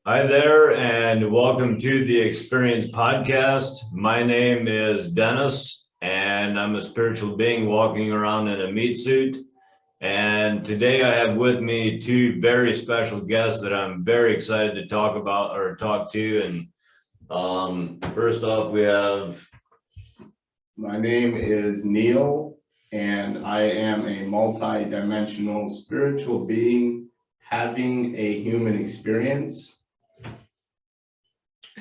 Hi there, and welcome to the Experience Podcast. My name is Dennis, and I'm a spiritual being walking around in a meat suit. And today I have with me two very special guests that I'm very excited to talk about or talk to. And first off, we have. My name is Neil, and I am a multi-dimensional spiritual being having a human experience.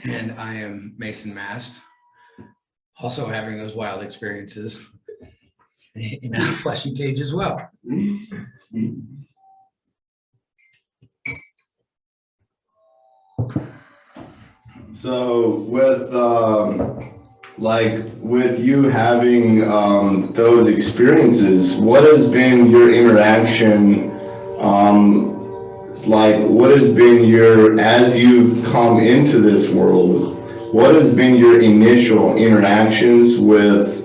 And I am Mason Mast, also having those wild experiences in a fleshy cage as well. So with you having those experiences, what has been your interaction? What has been as you've come into this world, what has been your initial interactions with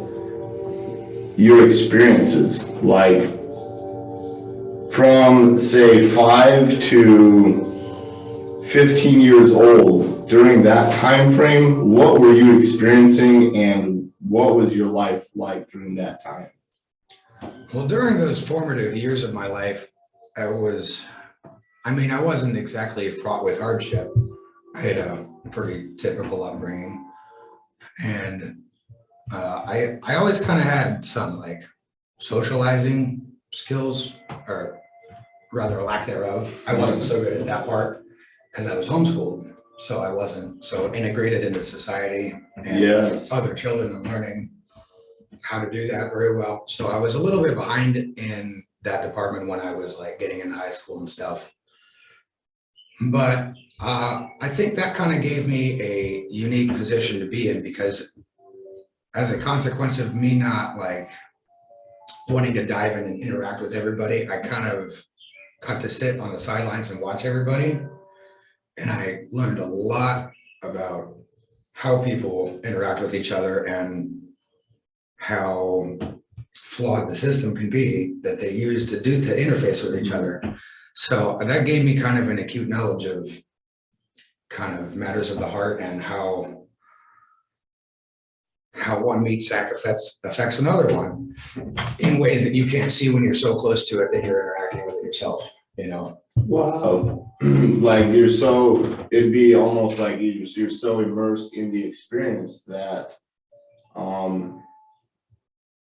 your experiences? Like from say 5 to 15 years old, during that time frame, what were you experiencing and what was your life like during that time? Well, during those formative years of my life, I wasn't exactly fraught with hardship. I had a pretty typical upbringing, and I always kind of had some like socializing skills, or rather lack thereof. I wasn't so good at that part because I was homeschooled, so I wasn't so integrated into society and Yes. other children and learning how to do that very well. So I was a little bit behind in that department when I was like getting into high school and stuff. But I think that kind of gave me a unique position to be in, because as a consequence of me not like wanting to dive in and interact with everybody, I kind of got to sit on the sidelines and watch everybody. And I learned a lot about how people interact with each other and how flawed the system can be that they use to interface with each other. So that gave me kind of an acute knowledge of kind of matters of the heart and how one meat sack affects another one in ways that you can't see when you're so close to it that you're interacting with it yourself, you know? Wow. It'd be almost like you're so immersed in the experience that,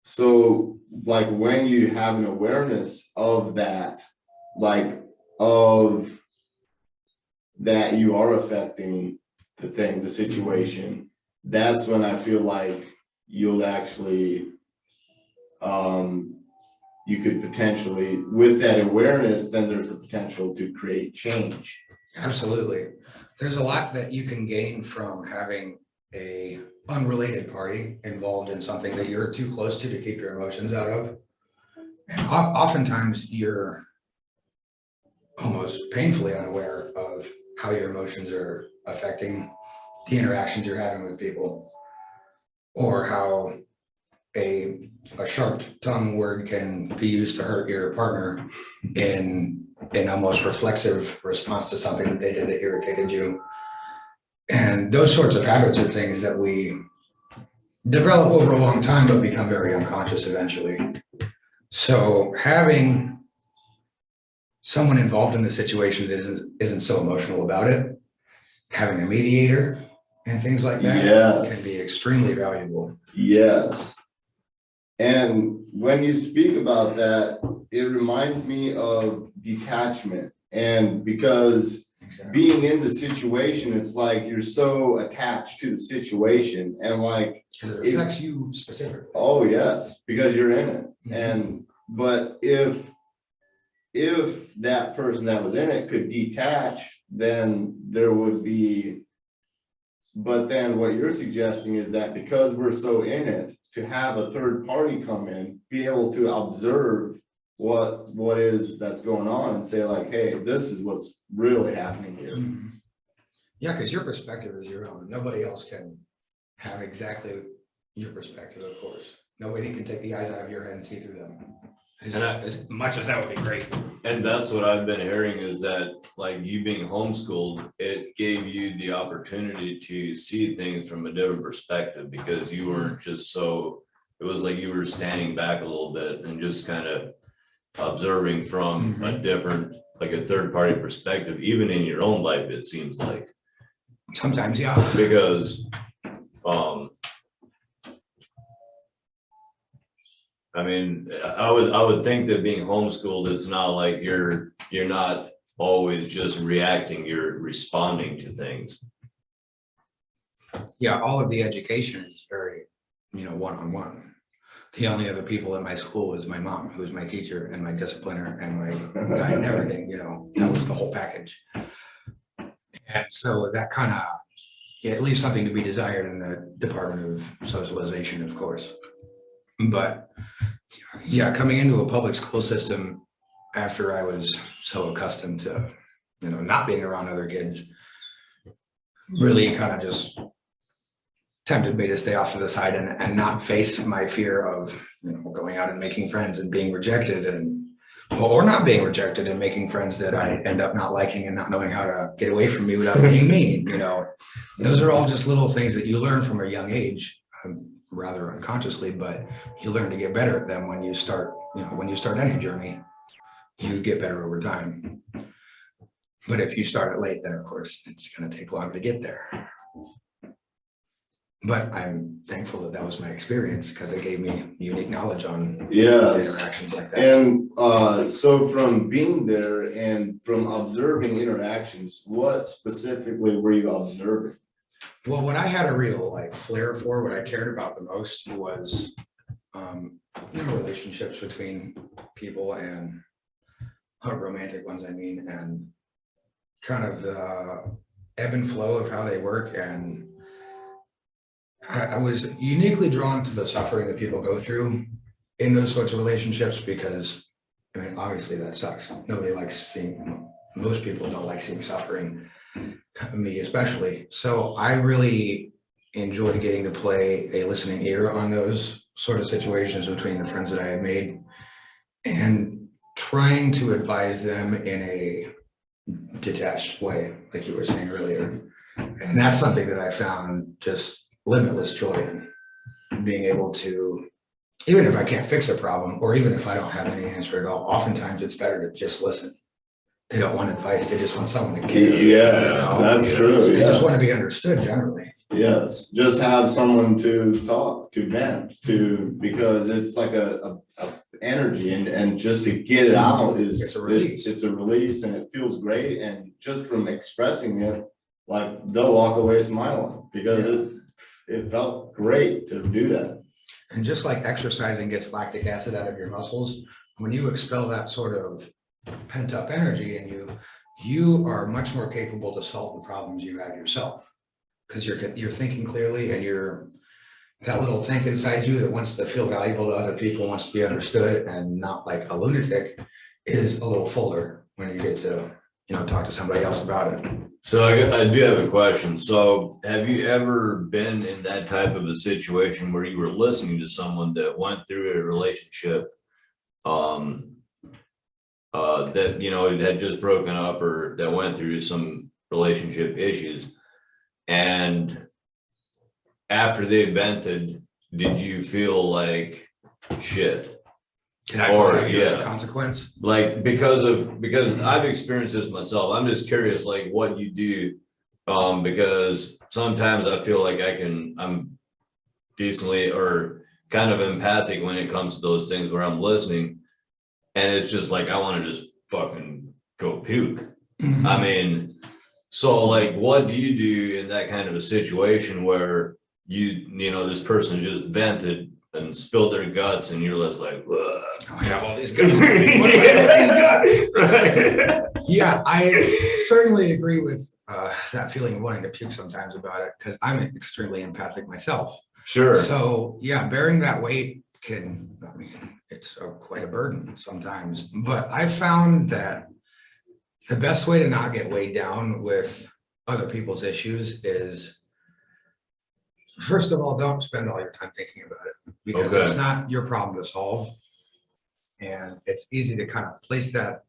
so like when you have an awareness of that, that you are affecting the situation, that's when I feel like you'll actually, you could potentially, with that awareness, then there's the potential to create change. Absolutely. There's a lot that you can gain from having a unrelated party involved in something that you're too close to keep your emotions out of. And oftentimes you're almost painfully unaware of how your emotions are affecting the interactions you're having with people, or how a sharp tongue word can be used to hurt your partner in almost reflexive response to something that they did that irritated you. And those sorts of habits are things that we develop over a long time, but become very unconscious eventually. So having someone involved in the situation that isn't so emotional about it, having a mediator and things like that, Yes, can be extremely valuable. Yes. And when you speak about that, it reminds me of detachment. And because being in the situation, it's like you're so attached to the situation, and like Because it affects you specifically. Oh yes, because you're in it. Mhm. But if that person that was in it could detach, then there would be. But then what you're suggesting is that because we're so in it, to have a third party come in, be able to observe what is that's going on and say like, hey, this is what's really happening here. Mhm. Yeah, because your perspective is your own. Nobody else can have exactly your perspective, of course. Nobody can take the eyes out of your head and see through them. As much as that would be great. And that's what I've been hearing is that like you being homeschooled, it gave you the opportunity to see things from a different perspective because you weren't just so, it was like you were standing back a little bit and just kind of observing from a different, like a third party perspective, even in your own life, it seems like. Sometimes, yeah. Because, I mean, I would think that being homeschooled, it's not like you're not always just reacting, you're responding to things. Yeah, all of the education is very, one-on-one. The only other people in my school was my mom, who's my teacher and my discipliner and my guide and everything, that was the whole package. And so that kind of, it leaves something to be desired in the Department of Socialization, of course. But yeah, coming into a public school system after I was so accustomed to, not being around other kids, really kind of just tempted me to stay off to the side and not face my fear of, going out and making friends and being rejected or not being rejected and making friends that I end up not liking and not knowing how to get away from me without being mean. Those are all just little things that you learn from a young age. Rather unconsciously, but you learn to get better at them when you start, when you start any journey, you get better over time. But if you start it late, then of course it's going to take longer to get there. But I'm thankful that was my experience because it gave me unique knowledge on interactions like that. And so from being there and from observing interactions, what specifically were you observing? Well, what I had a real flair for, what I cared about the most was, relationships between people and romantic ones, and kind of the ebb and flow of how they work. And I was uniquely drawn to the suffering that people go through in those sorts of relationships because, obviously that sucks. Nobody likes seeing, most people don't like seeing suffering. Me especially. So I really enjoyed getting to play a listening ear on those sort of situations between the friends that I had made and trying to advise them in a detached way, like you were saying earlier. And that's something that I found just limitless joy in, being able to, even if I can't fix a problem or even if I don't have any answer at all, oftentimes it's better to just listen. They don't want advice. They just want someone to care. Yes, that's true. They just want to be understood generally. Yes, just have someone to talk, to vent to, because it's like a energy and just to get it out It's a release. it's a release and it feels great. And just from expressing it, they'll walk away smiling because it felt great to do that. And just like exercising gets lactic acid out of your muscles, when you expel that sort of pent up energy and you are much more capable to solve the problems you have yourself because you're thinking clearly and you're that little tank inside you that wants to feel valuable to other people, wants to be understood and not like a lunatic is a little fuller when you get to talk to somebody else about it. So I do have a question. So have you ever been in that type of a situation where you were listening to someone that went through a relationship that it had just broken up or that went through some relationship issues, and after they vented, did you feel like shit? Can I feel like there's a consequence? Like because I've experienced this myself. I'm just curious, like what you do, because sometimes I feel like I'm decently or kind of empathic when it comes to those things where I'm listening. And it's just like, I want to just fucking go puke. Mm-hmm. I mean, so like, what do you do in that kind of a situation where this person just vented and spilled their guts and you're just like, ugh. I have all these guts. What do I have these guts? Right. Yeah, I certainly agree with that feeling of wanting to puke sometimes about it because I'm extremely empathic myself. Sure. So yeah, bearing that weight it's quite a burden sometimes, but I've found that the best way to not get weighed down with other people's issues is, first of all, don't spend all your time thinking about it because it's not your problem to solve. And it's easy to kind of place that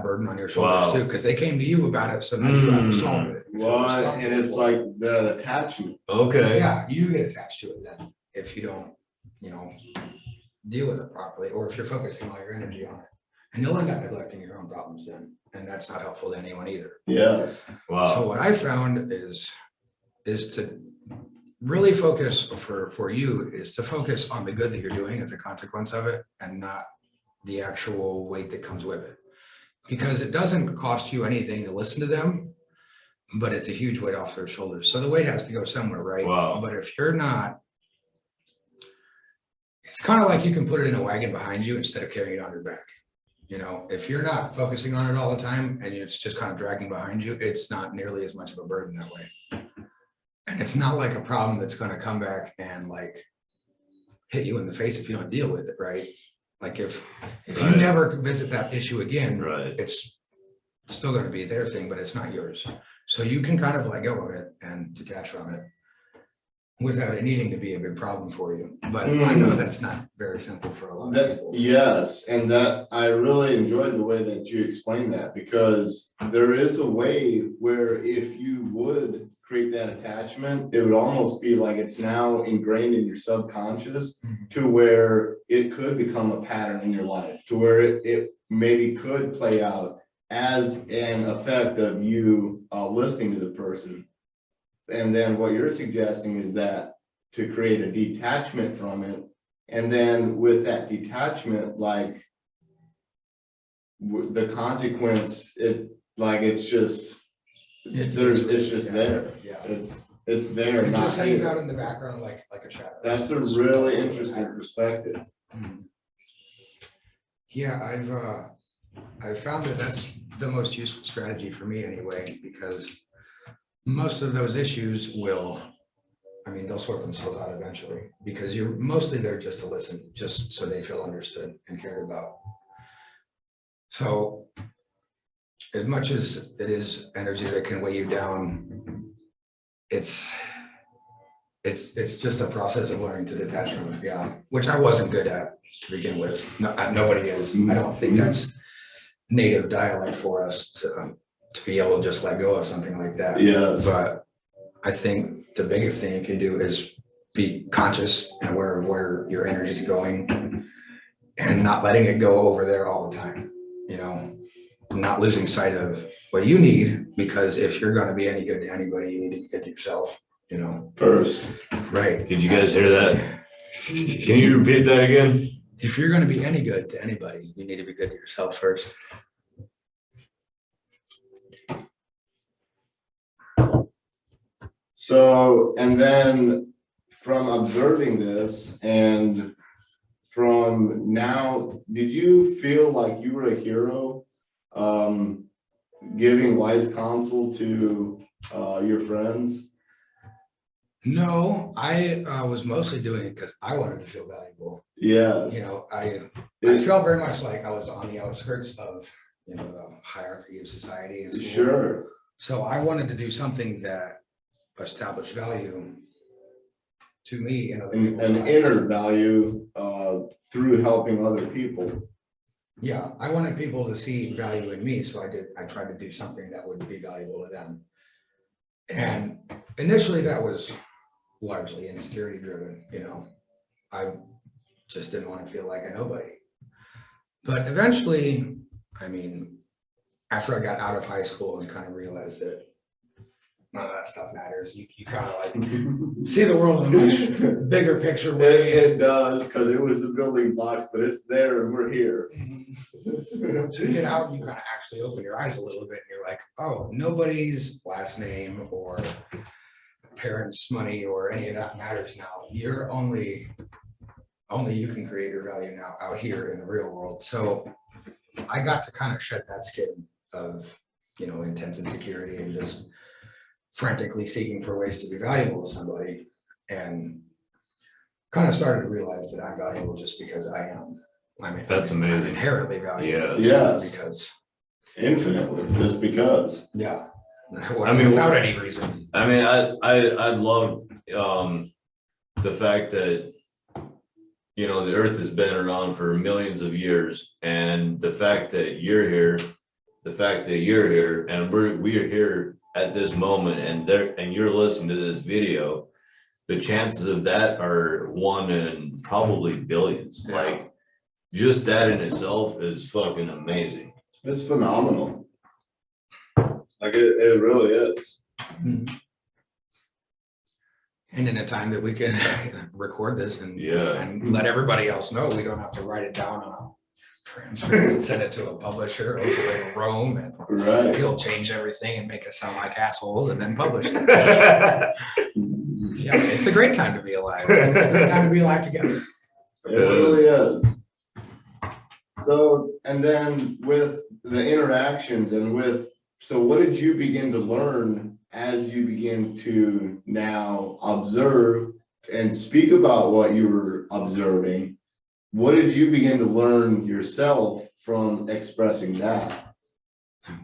burden on your shoulders Wow. too, because they came to you about it, so now you have to solve it. What, and it's like the attachment. Okay. Yeah, you get attached to it then, if you don't, deal with it properly, or if you're focusing all your energy on it. And you'll end up neglecting your own problems then, and that's not helpful to anyone either. Yes. So Wow. what I found is to really focus for you is to focus on the good that you're doing as a consequence of it, and not the actual weight that comes with it. Because it doesn't cost you anything to listen to them, but it's a huge weight off their shoulders. So the weight has to go somewhere, right? Wow. But if you're not, it's kind of like you can put it in a wagon behind you instead of carrying it on your back. If you're not focusing on it all the time and it's just kind of dragging behind you, it's not nearly as much of a burden that way. And it's not like a problem that's going to come back and like hit you in the face if you don't deal with it, right? Like if you Right. never visit that issue again, Right. it's still going to be their thing, but it's not yours. So you can kind of let go of it and detach from it without it needing to be a big problem for you. But I know that's not very simple for a lot of people. Yes, and that I really enjoyed the way that you explained that, because there is a way where if you would create that attachment, it would almost be like it's now ingrained in your subconscious to where it could become a pattern in your life, to where it maybe could play out as an effect of you listening to the person. And then what you're suggesting is that to create a detachment from it, and then with that detachment, like the consequence, it's just there. Yeah. It's there. It Not just hangs here. out in the background like a shadow. That's a really interesting perspective. Yeah, I've found that that's the most useful strategy for me anyway, because most of those issues they'll sort themselves out eventually, because you're mostly there just to listen, just so they feel understood and cared about. So as much as it is energy that can weigh you down, it's just a process of learning to detach from it, yeah, which I wasn't good at to begin with. Nobody is. I don't think that's native dialect for us to be able to just let go of something like that. Yes. But I think the biggest thing you can do is be conscious and aware of where your energy is going, and not letting it go over there all the time. Not losing sight of what you need, because if you're going to be any good to anybody, you need to be good to yourself. First. Right. Did you guys hear that? Can you repeat that again? If you're going to be any good to anybody, you need to be good to yourself first. So, and then from observing this and from now, did you feel like you were a hero, giving wise counsel to your friends? No, I was mostly doing it because I wanted to feel valuable. Yes. I felt very much like I was on the outskirts of, the hierarchy of society. And school. Sure. So I wanted to do something that established value to me and other people. An inner value through helping other people. Yeah, I wanted people to see value in me, so I tried to do something that would be valuable to them. And initially that was largely insecurity driven, I just didn't want to feel like a nobody. But eventually, after I got out of high school and kind of realized that none of that stuff matters, you kind of like see the world in a much bigger picture way. It does, because it was the building blocks, but it's there and we're here. To get out, you kind of actually open your eyes a little bit and you're like, oh, nobody's last name or parents' money or any of that matters now. You're only you can create your value now out here in the real world. So I got to kind of shed that skin of, intense insecurity and just frantically seeking for ways to be valuable to somebody, and kind of started to realize that I'm valuable just because I am. That's amazing. I'm inherently valuable. Yes. Because Infinitely, just because. yeah. Without any reason. I, I, I, I, I, I, I, I, I, I, I, I, I, I, I love the fact that you know, the earth has been around for millions of years, and the fact that you're here, and we're here at this moment, and you're listening to this video, the chances of that are 1 in probably billions. Yeah. Like, just that in itself is fucking amazing. It's phenomenal. Like it really is. And in a time that we can record this and Yeah. let everybody else know, we don't have to write it down on a transcript and send it to a publisher over in Rome, and Right. he'll change everything and make us sound like assholes and then publish it. Yeah, it's a great time to be alive. It's a great time to be alive together. It really is. So, and then with the interactions so what did you begin to learn as you begin to now observe and speak about what you were observing? What did you begin to learn yourself from expressing that?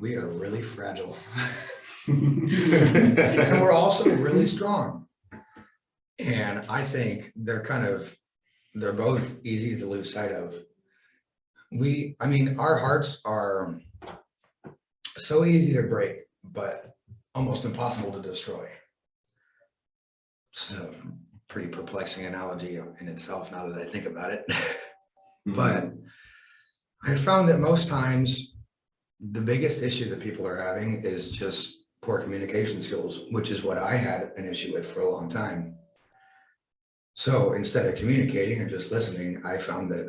We are really fragile. And we're also really strong. And I think they're both easy to lose sight of. Our hearts are so easy to break, but almost impossible to destroy. It's a pretty perplexing analogy in itself now that I think about it. But I found that most times the biggest issue that people are having is just poor communication skills, which is what I had an issue with for a long time. So instead of communicating and just listening, I found that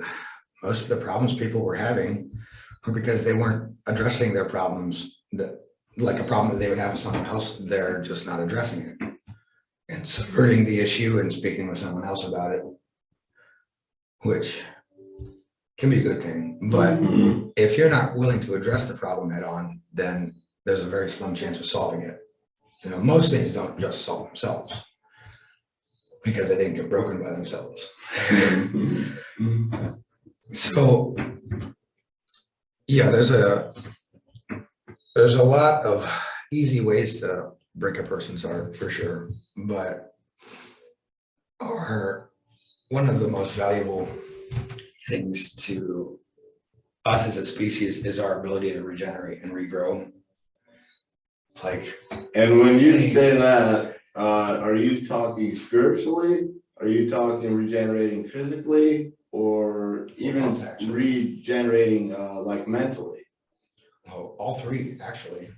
most of the problems people were having were because they weren't addressing their problems, like a problem that they would have with someone else, they're just not addressing it and subverting the issue and speaking with someone else about it, which can be a good thing. But if you're not willing to address the problem head on, then there's a very slim chance of solving it. You know, most things don't just solve themselves because they didn't get broken by themselves. So yeah, there's a lot of easy ways to break a person's heart for sure, but one of the most valuable things to us as a species is our ability to regenerate and regrow. And when you say that, are you talking spiritually? Are you talking regenerating physically, or even regenerating like mentally? Oh, all three actually.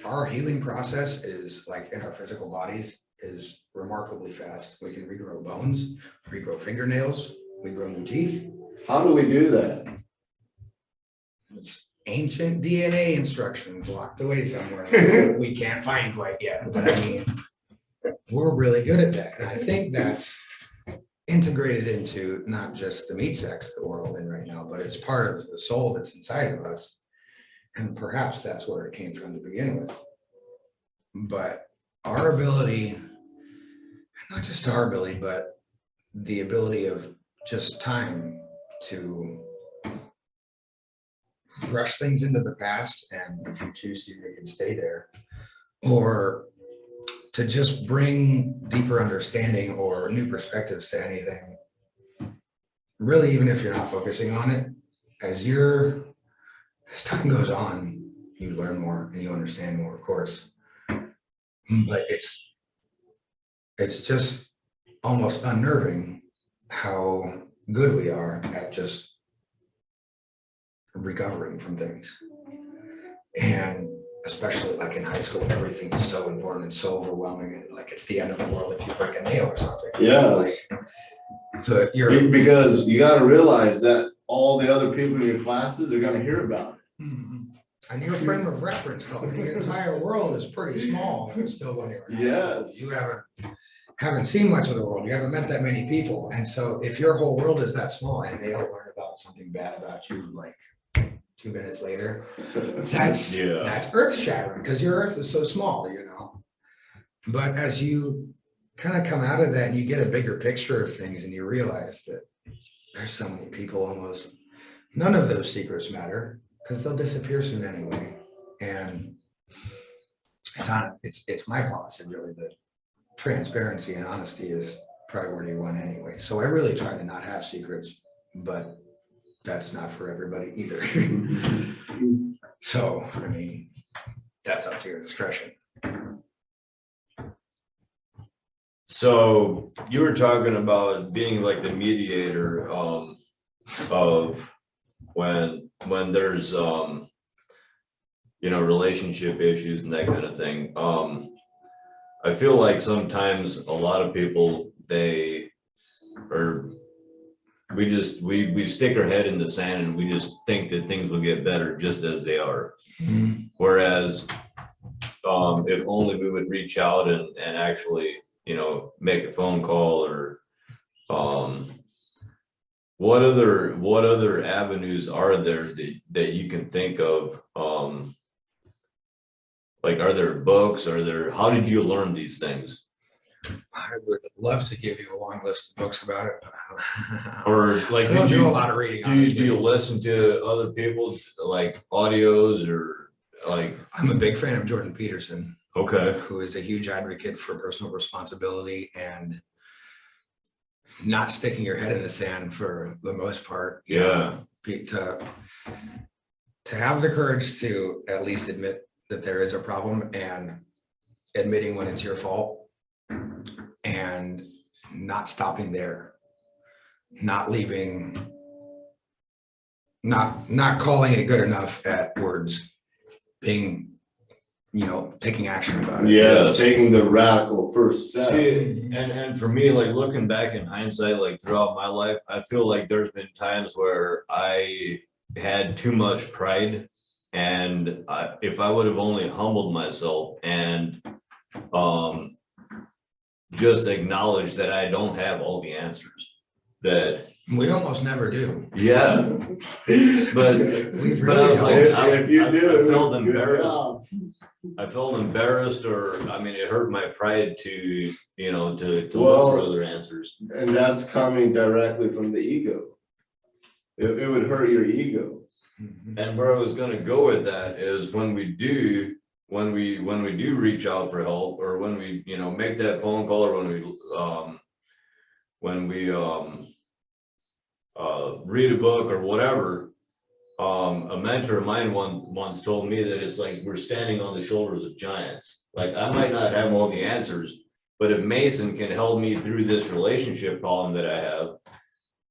Our healing process is like in our physical bodies is remarkably fast. We can regrow bones, regrow fingernails, we grow new teeth. How do we do that? It's ancient DNA instructions locked away somewhere we can't find quite yet, but I mean, we're really good at that. And I think that's integrated into not just the meat sacks that we're all in right now, but it's part of the soul that's inside of us. And perhaps that's where it came from to begin with. But our ability, not just our ability, but the ability of just time to brush things into the past, and if you choose to, they can stay there, or to just bring deeper understanding or new perspectives to anything. Really, even if you're not focusing on it, as time goes on, you learn more and you understand more, of course. But it's just almost unnerving how good we are at just recovering from things. And especially like in high school, everything is so important and so overwhelming, and like it's the end of the world if you break a nail or something. Yes. So because you got to realize that all the other people in your classes are going to hear about it. And your frame of reference, though, the entire world is pretty small. It's still going to. Yes. You haven't seen much of the world. You haven't met that many people, and so if your whole world is that small and they don't learn about something bad about you, like 2 minutes later, that's earth shattering because your earth is so small, you know. But as you kind of come out of that and you get a bigger picture of things and you realize that there's so many people, almost none of those secrets matter because they'll disappear soon anyway. And it's my policy really that transparency and honesty is priority one anyway. So I really try to not have secrets, but that's not for everybody either. So, I mean, that's up to your discretion. So you were talking about being like the mediator of when there's relationship issues and that kind of thing. I feel like sometimes a lot of people we stick our head in the sand and we just think that things will get better just as they are. Mm-hmm. Whereas if only we would reach out and actually, make a phone call or what other avenues are there that you can think of? Like, are there books? How did you learn these things? I would love to give you a long list of books about it. Or like, I don't do a lot of reading. Do you listen to other people's like audios or like? I'm a big fan of Jordan Peterson. Okay. Who is a huge advocate for personal responsibility and not sticking your head in the sand for the most part. Yeah. To have the courage to at least admit that there is a problem and admitting when it's your fault and not stopping there, not leaving, not calling it good enough at words, being, taking action about it. Yes, taking the radical first step. See, and for me, like looking back in hindsight, like throughout my life, I feel like there's been times where I had too much pride, and if I would have only humbled myself and just acknowledged that I don't have all the answers, that we almost never do. Yeah, but I was like, if you do, I felt embarrassed. I felt embarrassed, or it hurt my pride to look for other answers. And that's coming directly from the ego. It would hurt your ego. And where I was going to go with that is when we do reach out for help, or when we make that phone call, or when we read a book or whatever. A mentor of mine once told me that it's like we're standing on the shoulders of giants. Like, I might not have all the answers, but if Mason can help me through this relationship problem that I have,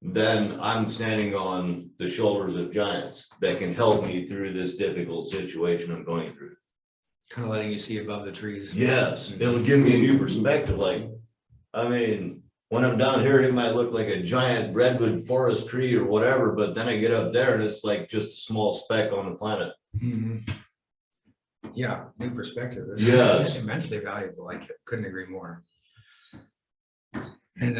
then I'm standing on the shoulders of giants that can help me through this difficult situation I'm going through. Kind of letting you see above the trees. Yes, it'll give me a new perspective. Like, when I'm down here, it might look like a giant redwood forest tree or whatever, but then I get up there and it's like just a small speck on the planet. Mm-hmm. Yeah, new perspective. Yes. It's immensely valuable. I couldn't agree more. And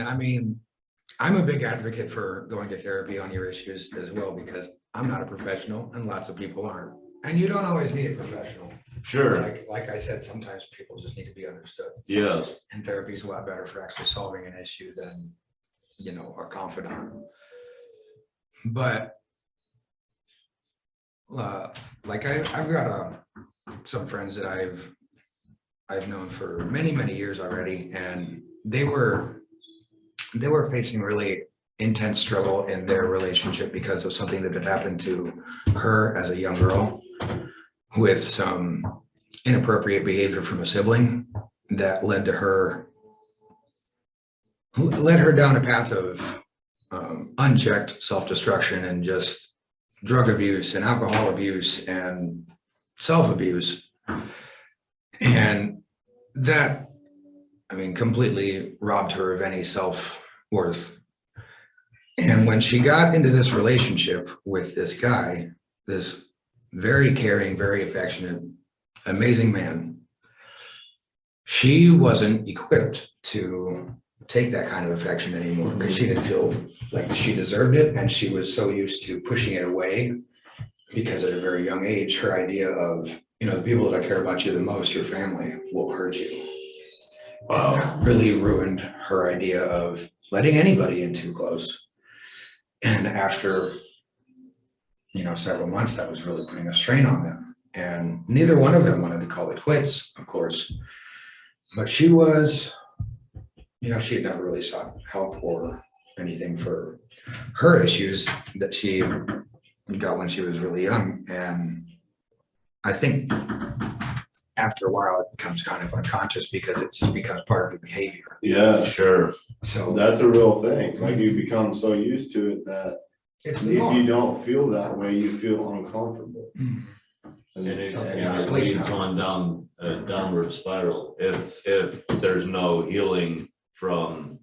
I'm a big advocate for going to therapy on your issues as well, because I'm not a professional and lots of people aren't. And you don't always need a professional. Sure. Like I said, sometimes people just need to be understood. Yes. And therapy is a lot better for actually solving an issue than, a confidant. But I've got some friends that I've known for many, many years already, and they were facing really intense struggle in their relationship because of something that had happened to her as a young girl, with some inappropriate behavior from a sibling that led her down a path of unchecked self-destruction and just drug abuse and alcohol abuse and self-abuse. And that, completely robbed her of any self-worth. And when she got into this relationship with this guy, this very caring, very affectionate, amazing man, she wasn't equipped to take that kind of affection anymore, because she didn't feel like she deserved it, and she was so used to pushing it away, because at a very young age, her idea of, the people that care about you the most, your family, will hurt you. Wow. And that really ruined her idea of letting anybody in too close. And after several months, that was really putting a strain on them. And neither one of them wanted to call it quits, of course. But she was she had never really sought help or anything for her issues that she got when she was really young. And I think after a while, it becomes kind of unconscious because it just becomes part of the behavior. Yeah, Sure. So that's a real thing. Like you become so used to it that it's if the you norm. don't feel that way, you feel uncomfortable. Mhm. And it, Something and out of it place leads now. on down a downward spiral if there's no healing from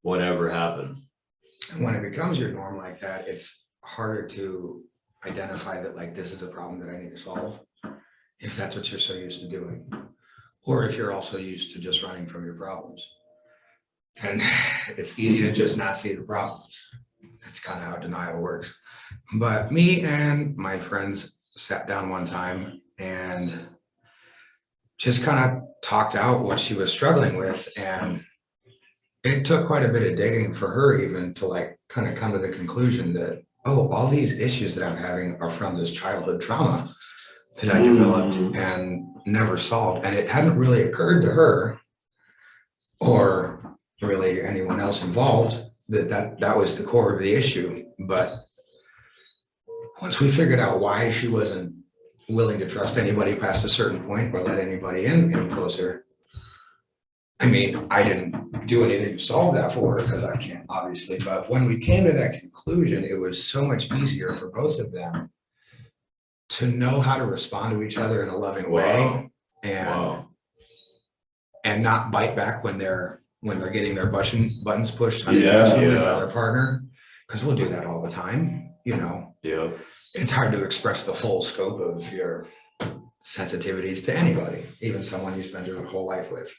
whatever happened. And when it becomes your norm like that, it's harder to identify that like this is a problem that I need to solve. If that's what you're so used to doing, or if you're also used to just running from your problems. And it's easy to just not see the problems. That's kind of how denial works. But me and my friends sat down one time and just kind of talked out what she was struggling with. And it took quite a bit of digging for her even to like kind of come to the conclusion that, oh, all these issues that I'm having are from this childhood trauma that I developed and never solved. And it hadn't really occurred to her or really anyone else involved that was the core of the issue. But once we figured out why she wasn't willing to trust anybody past a certain point or let anybody in any closer, I mean, I didn't do anything to solve that for her because I can't, obviously. But when we came to that conclusion, it was so much easier for both of them to know how to respond to each other in a loving way and not bite back when they're getting their buttons pushed unintentionally by their partner, because we'll do that all the time. Yeah. It's hard to express the full scope of your sensitivities to anybody, even someone you spend your whole life with.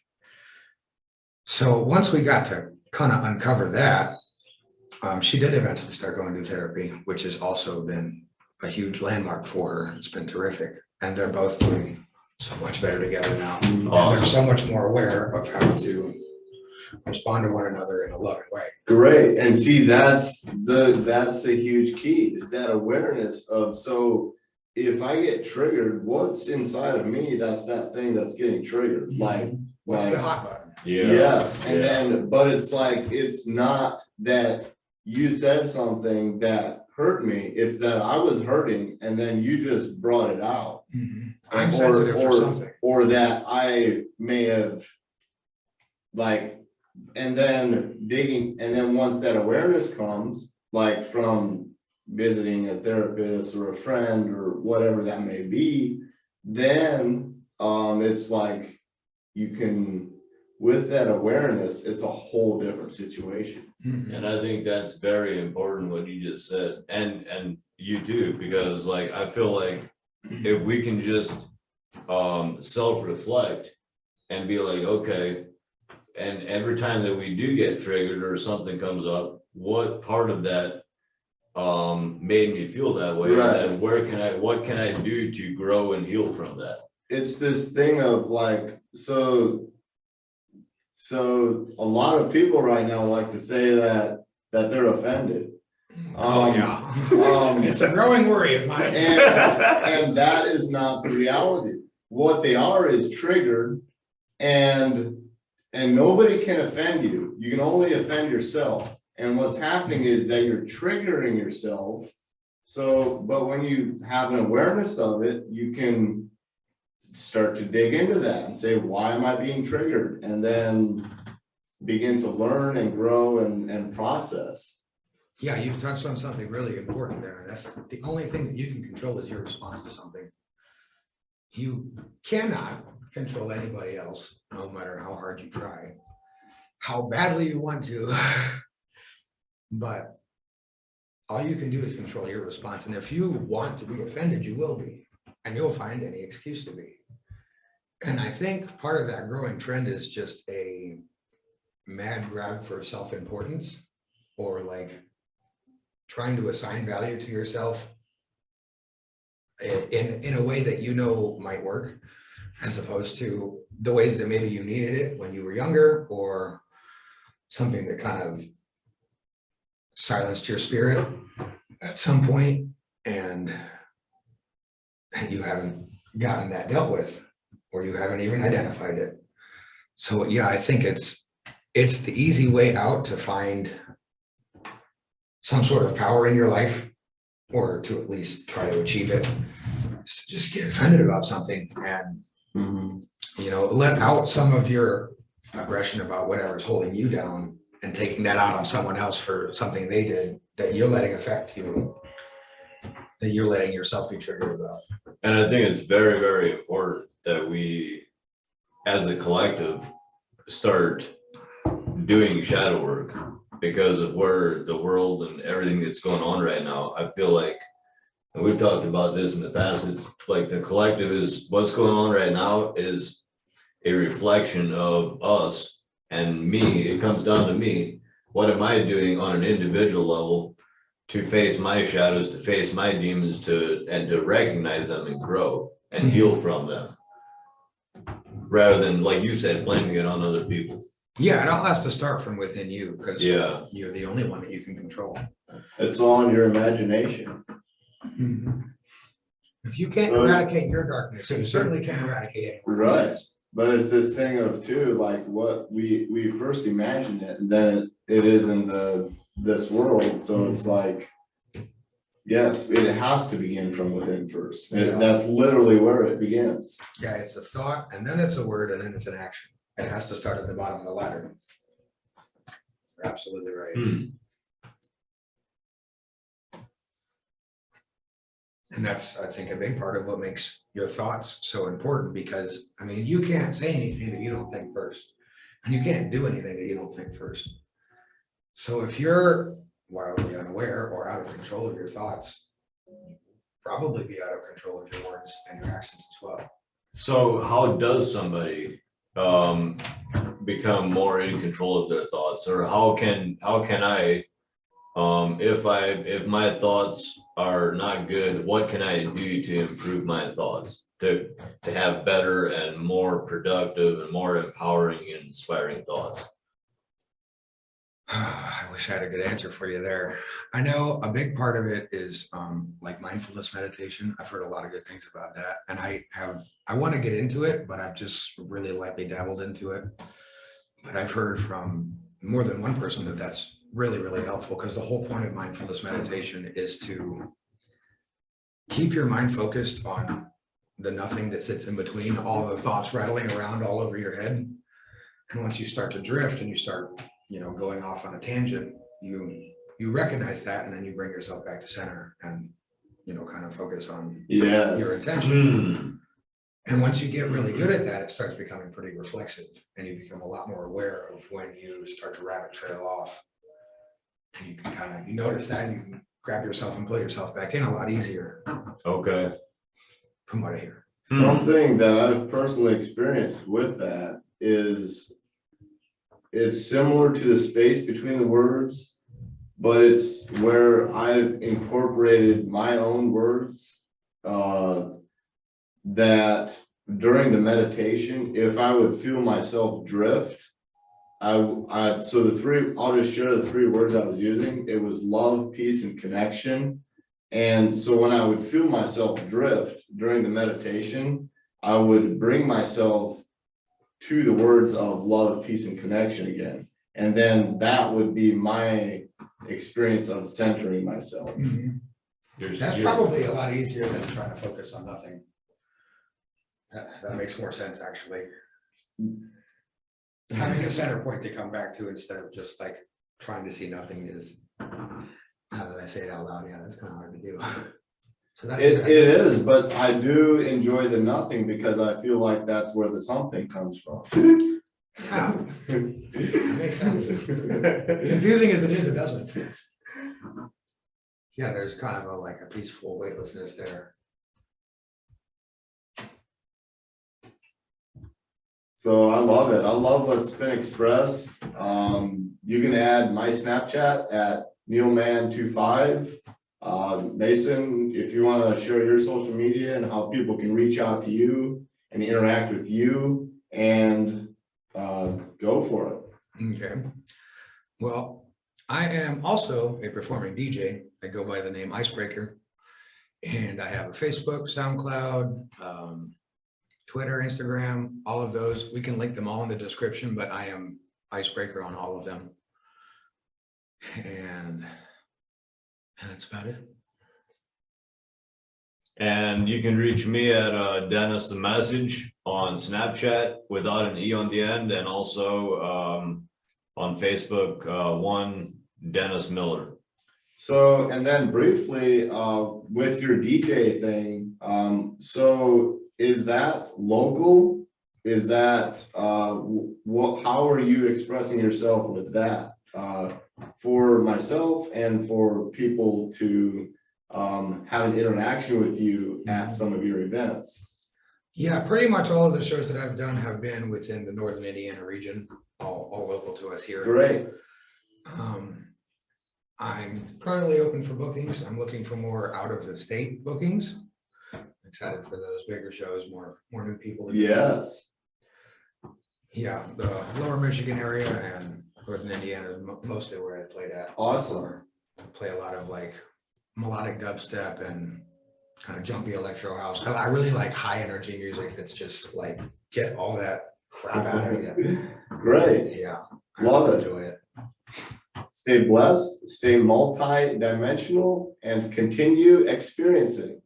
So once we got to kind of uncover that, she did eventually start going to therapy, which has also been a huge landmark for her. It's been terrific. And they're both doing so much better together now. Awesome. And they're so much more aware of how to respond to one another in a loving way. Great. And see, that's a huge key, is that awareness of, so if I get triggered, what's inside of me, that's that thing that's getting triggered. Like, What's the hot button? Yeah. yes. And then, but it's like, it's not that you said something that hurt me. It's that I was hurting and then you just brought it out. I'm sensitive for something. Or that I may have like, and then digging, and then once that awareness comes, like from visiting a therapist or a friend or whatever that may be, then it's like you can, with that awareness, it's a whole different situation. And I think that's very important what you just said, and you too, because like I feel like if we can just self-reflect and be like, okay, and every time that we do get triggered or something comes up, what part of that made me feel that way, Right. and what can I do to grow and heal from that? It's this thing of like, so a lot of people right now like to say that they're offended. It's a growing worry of mine. And that is not the reality. What they are is triggered, and nobody can offend you. You can only offend yourself. And what's happening is that you're triggering yourself. So, but when you have an awareness of it, you can start to dig into that and say, why am I being triggered? And then begin to learn and grow and process. Yeah, you've touched on something really important there. That's the only thing that you can control is your response to something. You cannot control anybody else, no matter how hard you try, how badly you want to. But all you can do is control your response. And if you want to be offended, you will be, and you'll find any excuse to be. And I think part of that growing trend is just a mad grab for self-importance, or like trying to assign value to yourself in a way that might work, as opposed to the ways that maybe you needed it when you were younger, or something that kind of silenced your spirit at some point, and you haven't gotten that dealt with, or you haven't even identified it. So yeah, I think it's it's the easy way out to find some sort of power in your life, or to at least try to achieve it. Is to just get offended about something and, you know, let out some of your aggression about whatever's holding you down and taking that out on someone else for something they did that you're letting affect you, that you're letting yourself be triggered about. And I think it's very, very important that we, as a collective, start doing shadow work because of where the world and everything that's going on right now. I feel like, and we've talked about this in the past, it's like the collective is, what's going on right now is a reflection of us and me. It comes down to me. What am I doing on an individual level to face my shadows, to face my demons, and to recognize them and grow and heal from them, rather than, like you said, blaming it on other people. Yeah, it all has to start from within you, because Yeah, you're the only one that you can control. It's all in your imagination. If you can't eradicate your darkness, you certainly can't eradicate anyone Right. else's. But it's this thing of too, like what we first imagine it, and then it is in this world. So it's like, yes, it has to begin from within first. Yeah. That's literally where it begins. Yeah, it's a thought, and then it's a word, and then it's an action. It has to start at the bottom of the ladder. You're absolutely right. And that's, I think, a big part of what makes your thoughts so important, because, I mean, you can't say anything that you don't think first, and you can't do anything that you don't think first. So if you're wildly unaware or out of control of your thoughts, you'll probably be out of control of your words and your actions as well. so how does somebody become more in control of their thoughts, or how can I, if my thoughts are not good, what can I do to improve my thoughts, to have better and more productive and more empowering and inspiring thoughts? I wish I had a good answer for you there. I know a big part of it is like mindfulness meditation. I've heard a lot of good things about that, and I want to get into it, but I've just really lightly dabbled into it. But I've heard from more than one person that that's really, really helpful, because the whole point of mindfulness meditation is to keep your mind focused on the nothing that sits in between all the thoughts rattling around all over your head. And once you start to drift and you start, you know, going off on a tangent, you recognize that, and then you bring yourself back to center and, you know, kind of focus on your intention. And once you get really good at that, it starts becoming pretty reflexive, and you become a lot more aware of when you start to rabbit trail off. And you can kind of, you notice that, and you can grab yourself and pull yourself back in a lot easier. Okay. From what I hear. Something that I've personally experienced with that is it's similar to the space between the words, but it's where I've incorporated my own words, that during the meditation, if I would feel myself drift, so I'll just share the three words I was using. It was love, peace, and connection. And so when I would feel myself drift during the meditation, I would bring myself to the words of love, peace, and connection again. And then that would be my experience of centering myself. That's probably a lot easier than trying to focus on nothing. That makes more sense, actually. Having a center point to come back to instead of just like trying to see nothing is, now that I say it out loud, yeah, that's kind of hard to do. So that's it is, but I do enjoy the nothing because I feel like that's where the something comes from. Yeah, that makes sense. Confusing as it is, it does make sense. Yeah, there's kind of a peaceful weightlessness there. So I love it. I love what's been expressed. You can add my Snapchat at neilman25. Mason, if you want to share your social media and how people can reach out to you and interact with you, and go for it. Okay. Well, I am also a performing DJ. I go by the name Icebreaqker, and I have a Facebook, SoundCloud, Twitter, Instagram, all of those. We can link them all in the description, but I am Icebreaqker on all of them. And that's about it. And you can reach me at Dennis the Message on Snapchat without an E on the end, and also on Facebook, one Dennis Miller. So, and then briefly, with your DJ thing, so is that local? Is that, how are you expressing yourself with that? For myself and for people to have an interaction with you at some of your events? Yeah, pretty much all of the shows that I've done have been within the Northern Indiana region, all local to us here. Great. I'm currently open for bookings. I'm looking for more out of the state bookings. Excited for those bigger shows, more new people. Yes. Yeah, the lower Michigan area and Northern Indiana is mostly where I played at. Awesome. I play a lot of like melodic dubstep and kind of jumpy electro house. I really like high energy music that's just like get all that crap out of you. Great. Yeah, I Love it. enjoy it. Stay blessed, stay multi-dimensional, and continue experiencing.